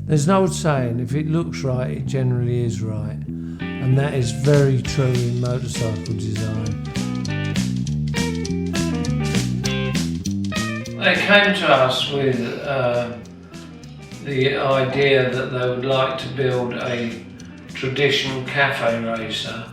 There's an old saying, if it looks right, it generally is right. And that is very true in motorcycle design. They came to us with the idea that they would like to build a traditional cafe racer.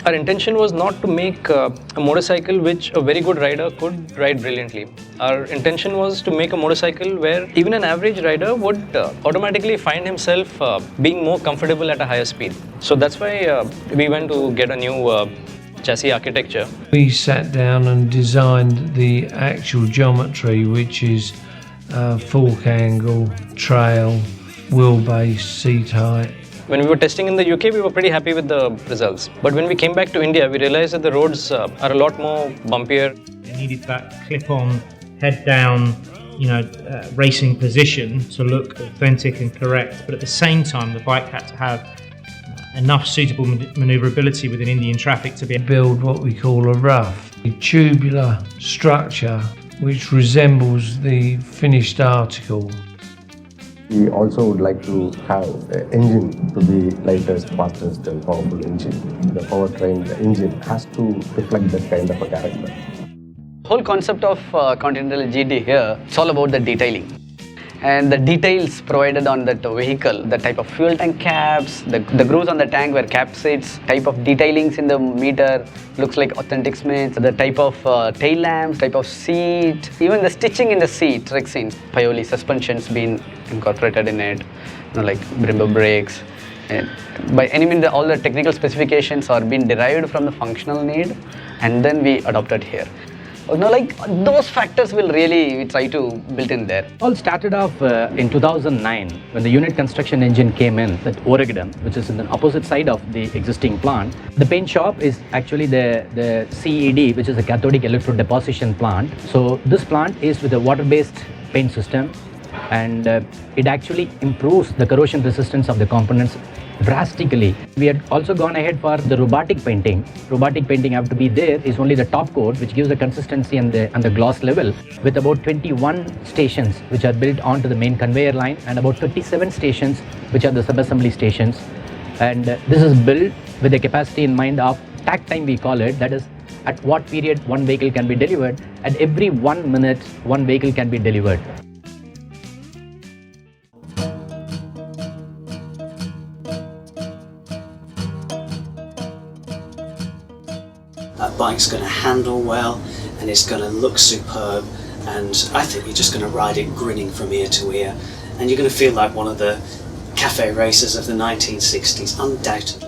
Our intention was not to make a motorcycle which a very good rider could ride brilliantly. Our intention was to make a motorcycle where even an average rider would automatically find himself being more comfortable at a higher speed. So that's why we went to get a new chassis architecture. We sat down and designed the actual geometry, which is fork angle, trail, wheelbase, seat height. When we were testing in the UK, we were pretty happy with the results. But when we came back to India, we realized that the roads are a lot more bumpier. It needed that clip-on, head-down, racing position to look authentic and correct. But at the same time, the bike had to have enough suitable manoeuvrability within Indian traffic to be build what we call a rough, a tubular structure which resembles the finished article. We also would like to have the engine to be lightest, fastest and powerful engine. The powertrain, the engine has to reflect that kind of a character. The whole concept of Continental GT here, it's all about the detailing. And the details provided on that vehicle, the type of fuel tank caps, the grooves on the tank where cap sits, type of detailings in the meter, looks like authentic Smiths, the type of tail lamps, type of seat, even the stitching in the seat, Rexines, Paoli suspensions being incorporated in it, like Brembo brakes. And by any means, all the technical specifications are being derived from the functional need, and then we adopted here. Those factors will really try to build in there. All started off in 2009 when the unit construction engine came in at Oragadam, which is in the opposite side of the existing plant. The paint shop is actually the CED, which is a cathodic electrode deposition plant. So this plant is with a water-based paint system, and it actually improves the corrosion resistance of the components drastically. We had also gone ahead for the robotic painting. Robotic painting have to be there is only the top coat, which gives the consistency and the gloss level, with about 21 stations which are built onto the main conveyor line, and about 37 stations which are the sub-assembly stations. And this is built with the capacity in mind of takt time, we call it, that is at what period one vehicle can be delivered. At every 1 minute one vehicle can be delivered. That bike's going to handle well and it's going to look superb, and I think you're just going to ride it grinning from ear to ear, and you're going to feel like one of the cafe racers of the 1960s, undoubtedly.